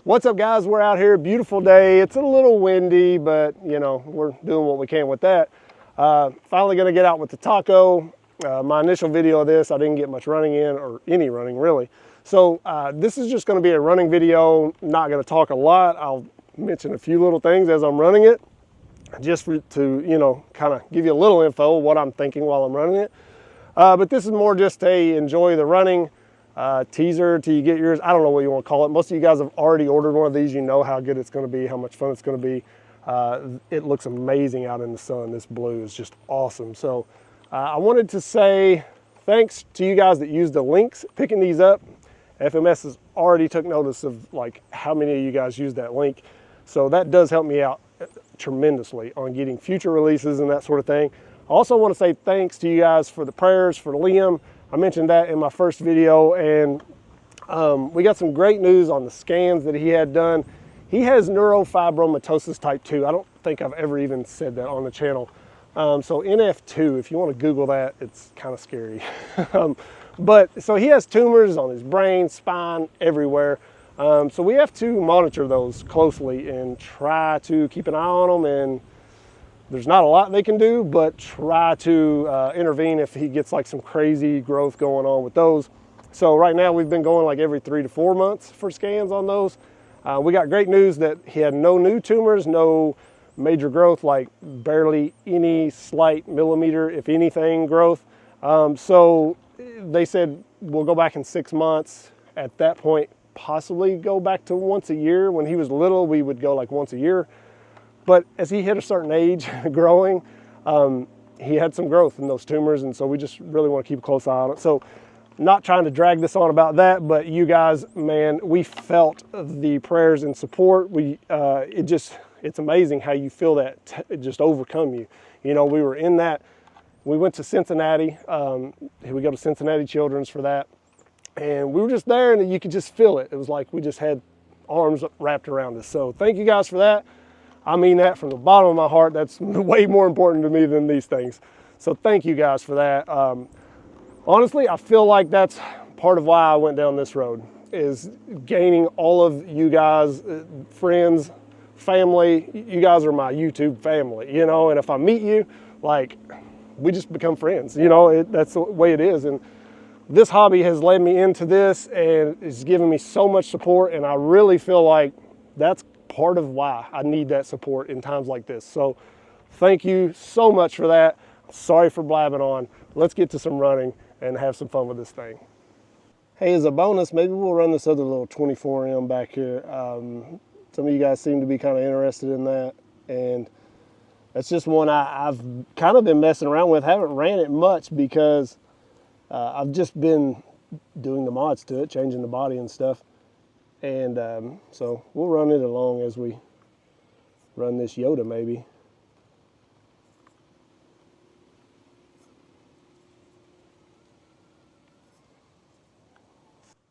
What's up, guys? We're out here, beautiful day. It's a little windy, but you know, we're doing what we can with that. Finally gonna get out with the Taco. My initial video of this, I didn't get much running in, or any running really. So this is just gonna be a running video, not gonna talk a lot. I'll mention a few little things as I'm running it, just to, you know, kind of give you a little info, what I'm thinking while I'm running it. But this is more just a enjoy the running teaser till you get yours. I don't know what you want to call it. Most of you guys have already ordered one of these. You know how good it's going to be, how much fun it's going to be. It looks amazing out in the sun. This blue is just awesome. So I wanted to say thanks to you guys that used the links picking these up. FMS has already took notice of like how many of you guys used that link. So that does help me out tremendously on getting future releases and that sort of thing. I also want to say thanks to you guys for the prayers for Liam. I mentioned that in my first video, and we got some great news on the scans that he had done. He has neurofibromatosis type 2. I don't think I've ever even said that on the channel. So NF2, if you want to Google that, it's kind of scary. But so he has tumors on his brain, spine, everywhere. So we have to monitor those closely and try to keep an eye on them, and there's not a lot they can do, but try to intervene if he gets like some crazy growth going on with those. So right now we've been going like every 3 to 4 months for scans on those. We got great news that he had no new tumors, no major growth, like barely any slight millimeter, if anything, growth. So they said we'll go back in 6 months. At that point, possibly go back to once a year. When he was little, we would go like once a year. But as he hit a certain age, growing, he had some growth in those tumors, and so we just really want to keep a close eye on it. So not trying to drag this on about that, but you guys, man, we felt the prayers and support. It's amazing how you feel that just overcome you. You know, we were in that. We went to Cincinnati. We go to Cincinnati Children's for that. And we were just there, and you could just feel it. It was like we just had arms wrapped around us. So thank you guys for that. I mean that from the bottom of my heart. That's way more important to me than these things. So thank you guys for that. Honestly, I feel like that's part of why I went down this road, is gaining all of you guys, friends, family. You guys are my YouTube family, you know, and if I meet you, like, we just become friends, you know, that's the way it is. And this hobby has led me into this, and it's given me so much support, and I really feel like that's part of why I need that support in times like this. So thank you so much for that. Sorry for blabbing on. Let's get to some running and have some fun with this thing. Hey, as a bonus, maybe we'll run this other little 24M back here. Some of you guys seem to be kind of interested in that, and that's just one I've kind of been messing around with. Haven't ran it much because I've just been doing the mods to it, changing the body and stuff. And so we'll run it along as we run this Yoda maybe.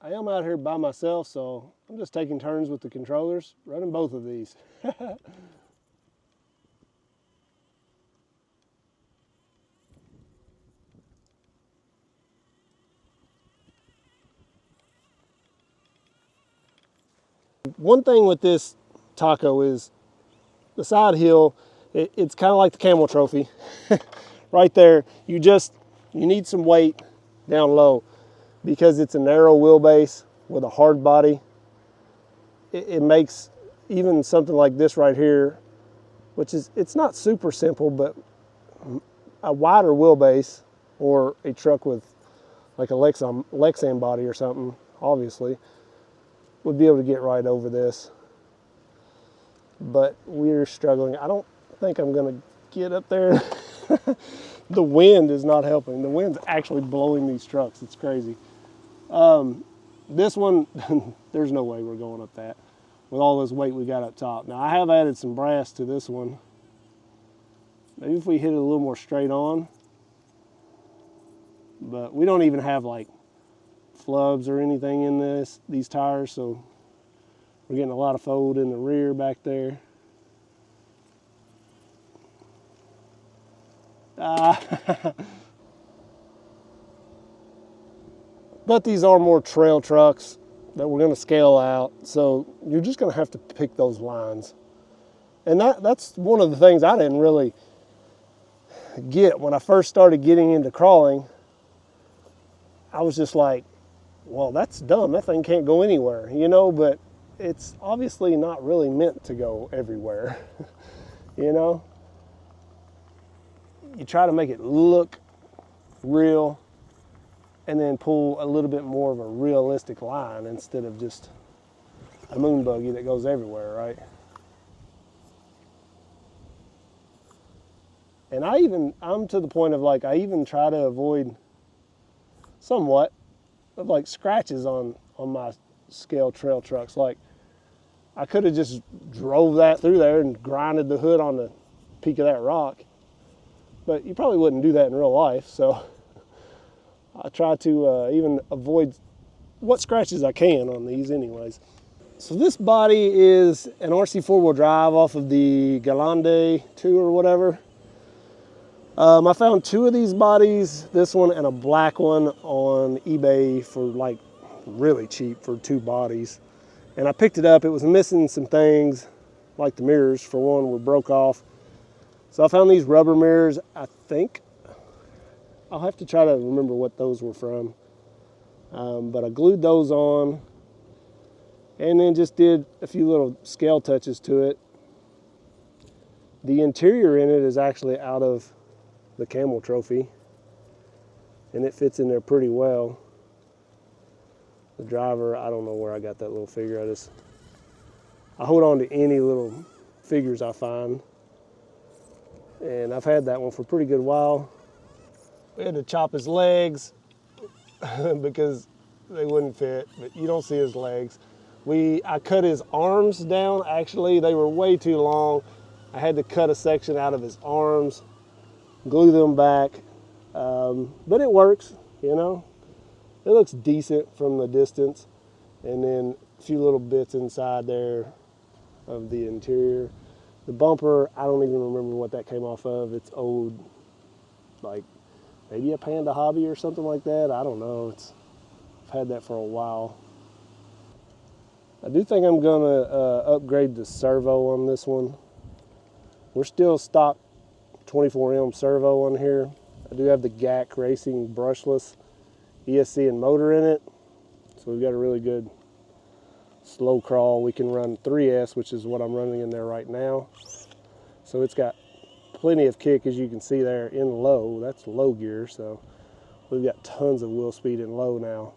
I am out here by myself, so I'm just taking turns with the controllers, running both of these. One thing with this Taco is the side hill, it's kind of like the camel trophy. Right there, you need some weight down low because it's a narrow wheelbase with a hard body. It makes even something like this right here, which is, it's not super simple, but a wider wheelbase or a truck with like a Lexan body or something, obviously, would be able to get right over this. But we're struggling. I don't think I'm gonna get up there. The wind is not helping. The wind's actually blowing these trucks. It's crazy. This one, there's no way we're going up that with all this weight we got up top. Now I have added some brass to this one. Maybe if we hit it a little more straight on, but we don't even have like flubs or anything in these tires, so we're getting a lot of fold in the rear back there. But these are more trail trucks. that we're going to scale out. So you're just going to have to pick those lines. And that's one of the things I didn't really get when I first started getting into crawling. I was just like, well, that's dumb. That thing can't go anywhere, you know, but it's obviously not really meant to go everywhere, you know? You try to make it look real and then pull a little bit more of a realistic line instead of just a moon buggy that goes everywhere, right? And I'm to the point of like, I even try to avoid somewhat of like scratches on my scale trail trucks. Like I could have just drove that through there and grinded the hood on the peak of that rock, but you probably wouldn't do that in real life. So I try to even avoid what scratches I can on these anyways. So this body is an RC four-wheel drive off of the Galande 2 or whatever. I found two of these bodies, this one and a black one, on eBay for like really cheap for two bodies. And I picked it up. It was missing some things, like the mirrors for one were broke off. So I found these rubber mirrors. I think I'll have to try to remember what those were from. But I glued those on and then just did a few little scale touches to it. The interior in it is actually out of the camel trophy, and it fits in there pretty well. The driver, I don't know where I got that little figure. I hold on to any little figures I find, and I've had that one for a pretty good while. We had to chop his legs because they wouldn't fit, but you don't see his legs. I cut his arms down. Actually, they were way too long. I had to cut a section out of his arms, glue them back, but it works, you know. It looks decent from the distance. And then a few little bits inside there of the interior. The bumper, I don't even remember what that came off of. It's old, like maybe a Panda Hobby or something like that. I don't know. I've had that for a while. I do think I'm gonna upgrade the servo on this one. We're still stock 24M servo on here. I do have the GAC Racing brushless ESC and motor in it. So we've got a really good slow crawl. We can run 3S, which is what I'm running in there right now. So it's got plenty of kick, as you can see there, in low. That's low gear, so we've got tons of wheel speed in low now.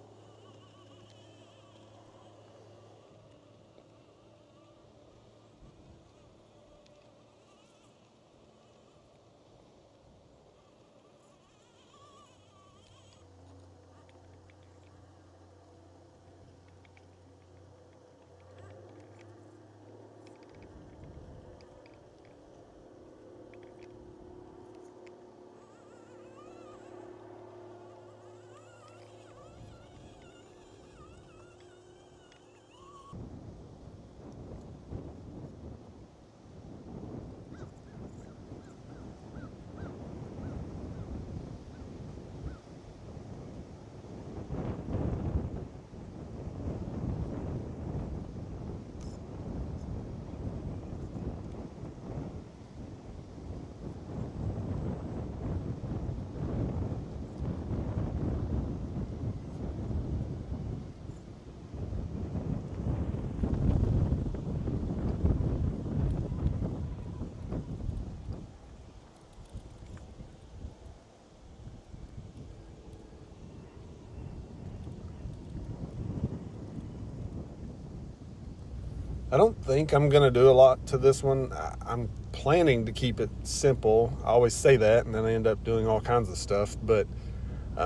I don't think I'm going to do a lot to this one. I'm planning to keep it simple. I always say that, and then I end up doing all kinds of stuff. But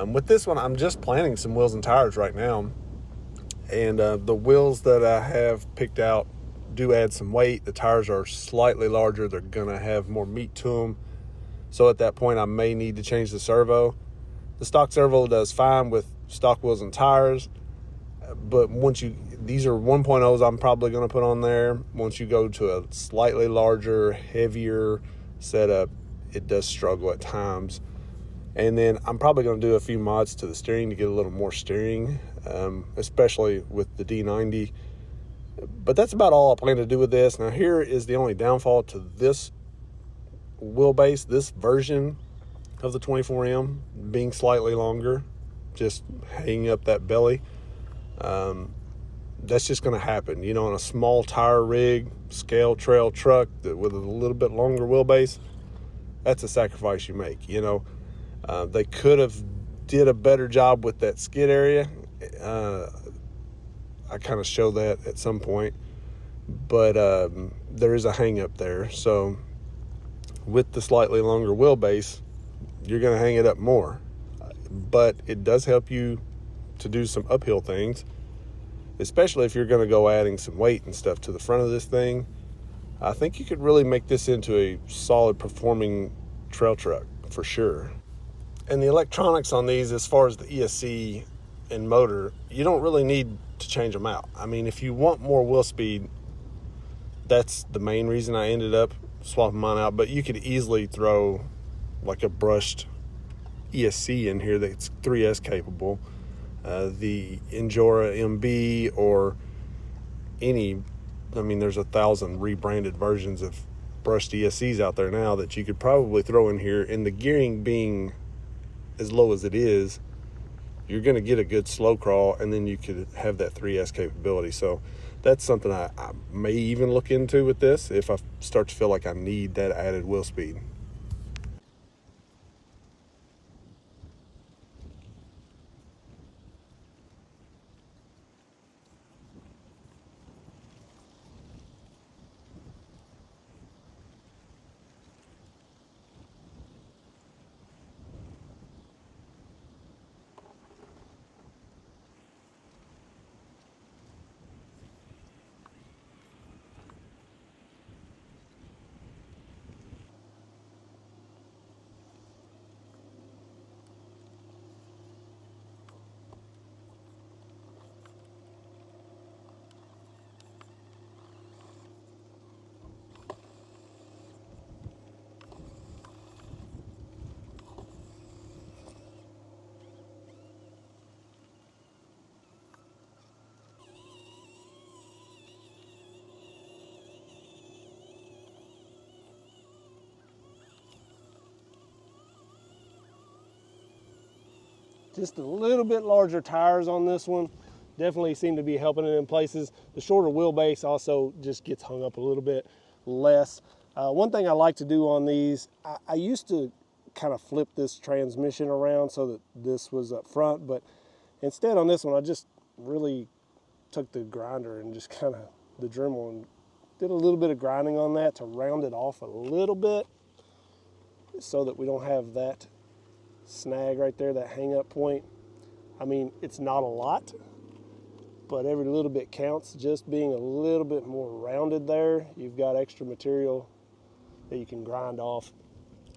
with this one, I'm just planning some wheels and tires right now. And the wheels that I have picked out do add some weight. The tires are slightly larger. They're going to have more meat to them. So at that point, I may need to change the servo. The stock servo does fine with stock wheels and tires. But these are 1.0s I'm probably going to put on there. Once you go to a slightly larger, heavier setup, it does struggle at times. And then I'm probably going to do a few mods to the steering to get a little more steering. especially with the D90. But that's about all I plan to do with this. Now, here is the only downfall to this wheelbase, this version of the 24M being slightly longer, just hanging up that belly. That's just going to happen. You know, on a small tire rig, scale trail truck with a little bit longer wheelbase, that's a sacrifice you make. You know, they could have did a better job with that skid area. I kind of show that at some point, but there is a hang up there. So with the slightly longer wheelbase, you're going to hang it up more, but it does help you to do some uphill things, especially if you're going to go adding some weight and stuff to the front of this thing. I think you could really make this into a solid performing trail truck for sure. And the electronics on these, as far as the ESC and motor, you don't really need to change them out. I mean, if you want more wheel speed, that's the main reason I ended up swapping mine out, but you could easily throw like a brushed ESC in here that's 3S capable. The Injora MB or any, I mean, there's 1,000 rebranded versions of brushed ESCs out there now that you could probably throw in here, and the gearing being as low as it is, you're going to get a good slow crawl, and then you could have that 3S capability. So that's something I may even look into with this if I start to feel like I need that added wheel speed. Just a little bit larger tires on this one definitely seem to be helping it in places. The shorter wheelbase also just gets hung up a little bit less. One thing I like to do on these, I used to kind of flip this transmission around so that this was up front, but instead on this one I just really took the grinder and just kind of the Dremel and did a little bit of grinding on that to round it off a little bit so that we don't have that snag right there, that hang up point. I mean, it's not a lot, but every little bit counts. Just being a little bit more rounded there, you've got extra material that you can grind off.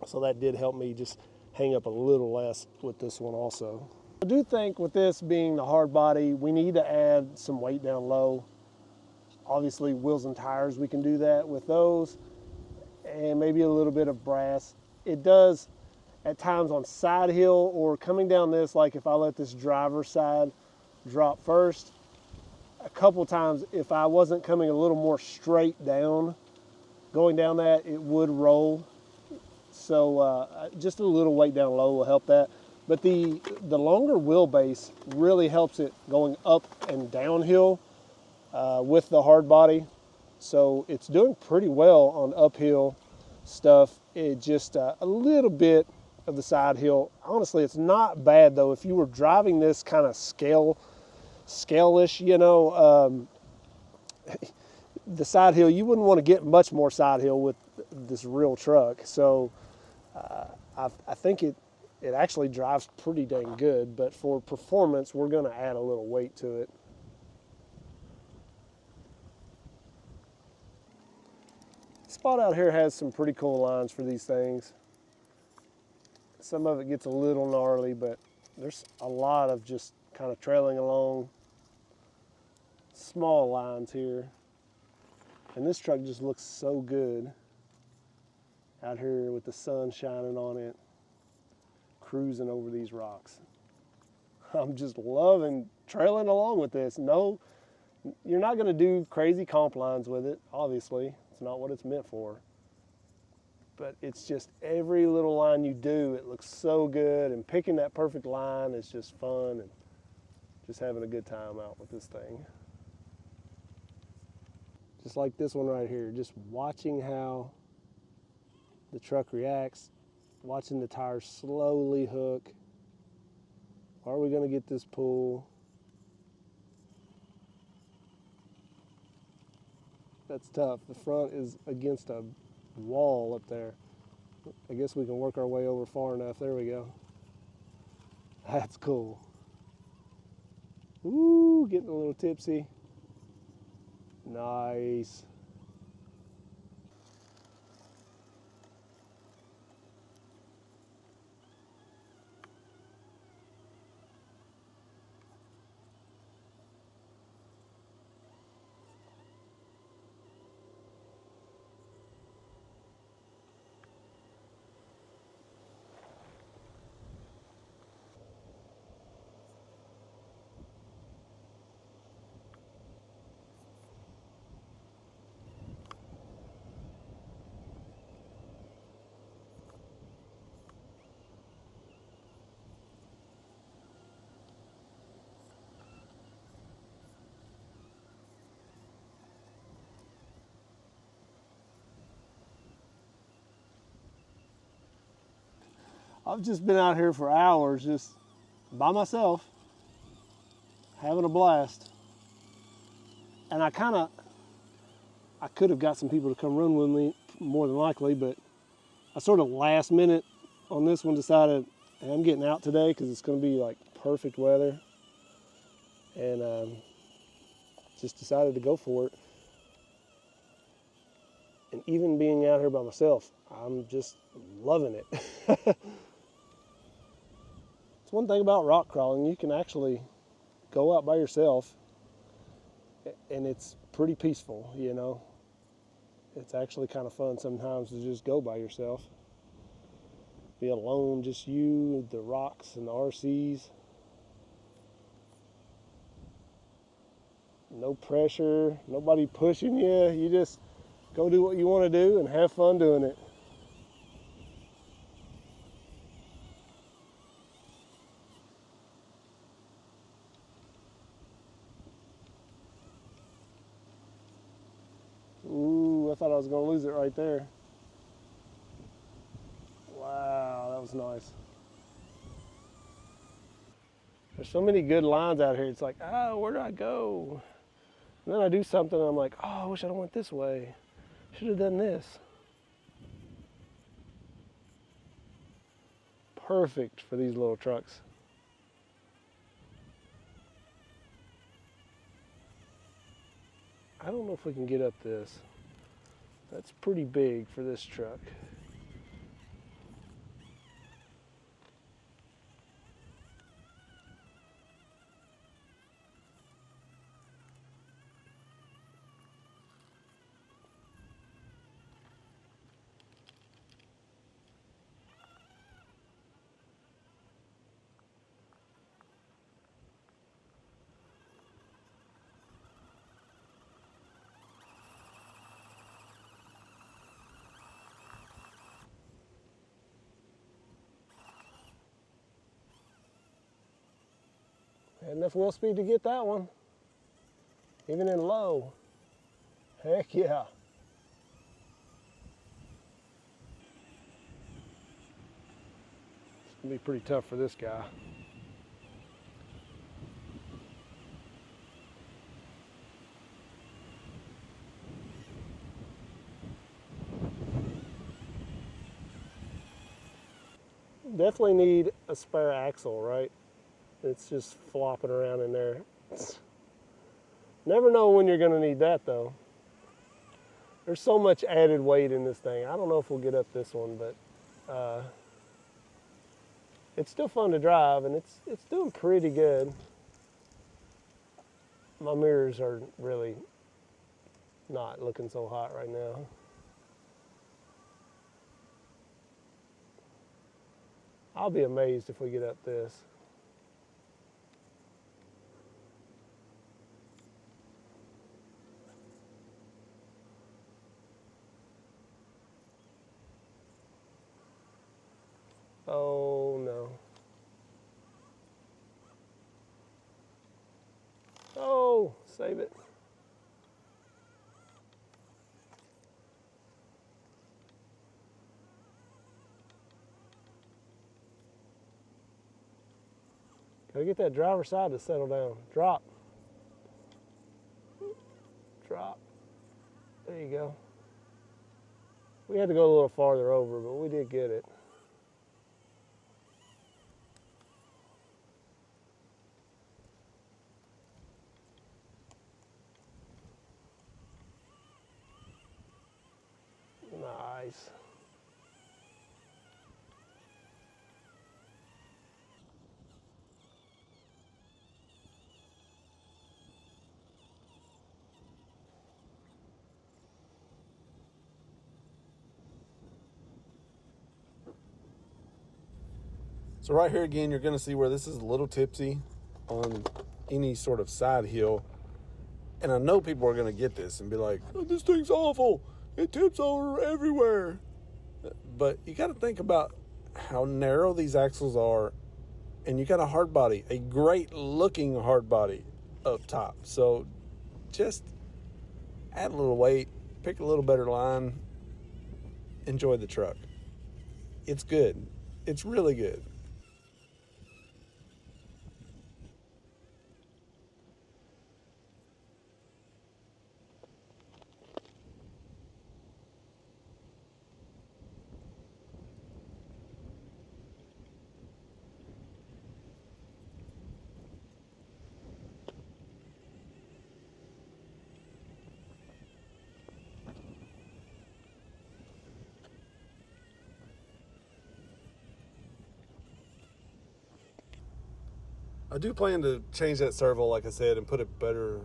So that did help me just hang up a little less with this one also. I do think with this being the hard body, we need to add some weight down low. Obviously wheels and tires, we can do that with those, and maybe a little bit of brass. It does at times on side hill or coming down this, like if I let this driver's side drop first, a couple times if I wasn't coming a little more straight down, going down that, it would roll. So just a little weight down low will help that. But the longer wheelbase really helps it going up and downhill with the hard body. So it's doing pretty well on uphill stuff. It just a little bit of the side hill. Honestly, it's not bad though. If you were driving this kind of scale-ish, you know, the side hill, you wouldn't want to get much more side hill with this real truck. So I think it actually drives pretty dang good, but for performance, we're going to add a little weight to it. Spot out here has some pretty cool lines for these things. Some of it gets a little gnarly, but there's a lot of just kind of trailing along small lines here. And this truck just looks so good out here with the sun shining on it, cruising over these rocks. I'm just loving trailing along with this. No, you're not going to do crazy comp lines with it, obviously. It's not what it's meant for. But it's just every little line you do, it looks so good, and picking that perfect line is just fun, and just having a good time out with this thing. Just like this one right here, just watching how the truck reacts, watching the tires slowly hook. Are we going to get this pull? That's tough. The front is against a wall up there. I guess we can work our way over far enough. There we go. That's cool. Ooh, getting a little tipsy. Nice. I've just been out here for hours, just by myself, having a blast. And I could have got some people to come run with me, more than likely, but I sort of last minute on this one decided, hey, I'm getting out today because it's going to be like perfect weather. And just decided to go for it. And even being out here by myself, I'm just loving it. It's one thing about rock crawling, you can actually go out by yourself and it's pretty peaceful, you know. It's actually kind of fun sometimes to just go by yourself. Be alone, just you, the rocks and the RCs. No pressure, nobody pushing you. You just go do what you want to do and have fun doing it. Ooh, I thought I was going to lose it right there. Wow, that was nice. There's so many good lines out here. It's like, oh, where do I go? And then I do something and I'm like, oh, I wish I went this way. Should have done this. Perfect for these little trucks. I don't know if we can get up this. That's pretty big for this truck. Had enough wheel speed to get that one, even in low. Heck yeah. It's gonna be pretty tough for this guy. Definitely need a spare axle, right? It's just flopping around in there. Never know when you're gonna need that though. There's so much added weight in this thing. I don't know if we'll get up this one, but it's still fun to drive and it's doing pretty good. My mirrors are really not looking so hot right now. I'll be amazed if we get up this. Oh no. Oh, save it. Gotta get that driver's side to settle down. Drop. Drop. There you go. We had to go a little farther over, but we did get it. Nice. So right here again, you're going to see where this is a little tipsy on any sort of side hill. And I know people are going to get this and be like, oh, this thing's awful. It tips over everywhere. But you got to think about how narrow these axles are. And you got a hard body, a great looking hard body up top. So just add a little weight, pick a little better line, enjoy the truck. It's good. It's really good. I do plan to change that servo, like I said, and put a better,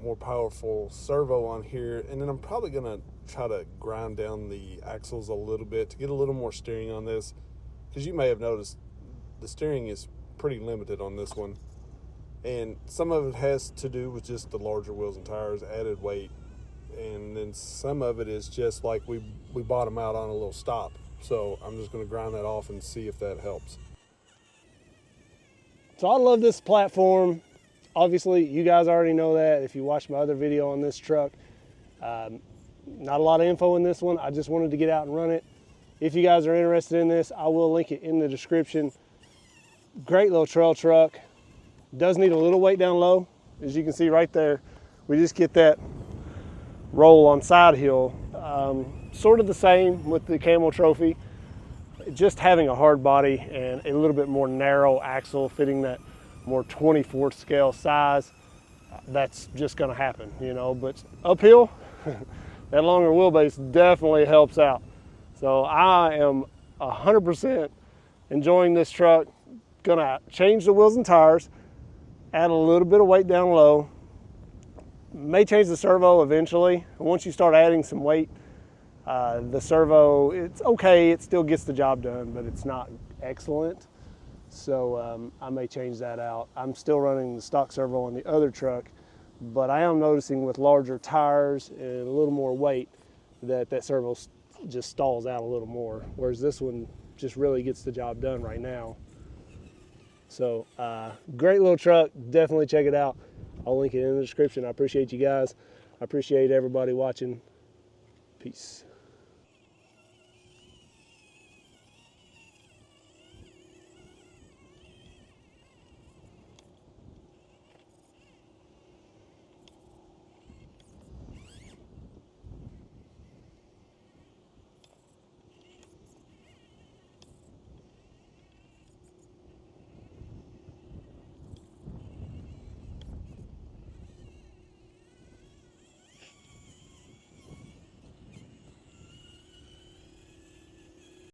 more powerful servo on here. And then I'm probably going to try to grind down the axles a little bit to get a little more steering on this. Because you may have noticed the steering is pretty limited on this one. And some of it has to do with just the larger wheels and tires, added weight. And then some of it is just like we bottom out on a little stop. So I'm just going to grind that off and see if that helps. So I love this platform. Obviously, you guys already know that if you watched my other video on this truck. Not a lot of info in this one. I just wanted to get out and run it. If you guys are interested in this, I will link it in the description. Great little trail truck. Does need a little weight down low. As you can see right there, we just get that roll on side hill. Sort of the same with the Camel Trophy. Just having a hard body and a little bit more narrow axle fitting that more 24th scale size, that's just going to happen, you know. But uphill, that longer wheelbase definitely helps out. So I am 100% enjoying this truck. Gonna change the wheels and tires, add a little bit of weight down low, may change the servo eventually. Once you start adding some weight, the servo, it's okay, it still gets the job done, but it's not excellent. So I may change that out. I'm still running the stock servo on the other truck, but I am noticing with larger tires and a little more weight that servo just stalls out a little more, whereas this one just really gets the job done right now. So great little truck, definitely check it out. I'll link it in the description. I appreciate you guys. I appreciate everybody watching. Peace.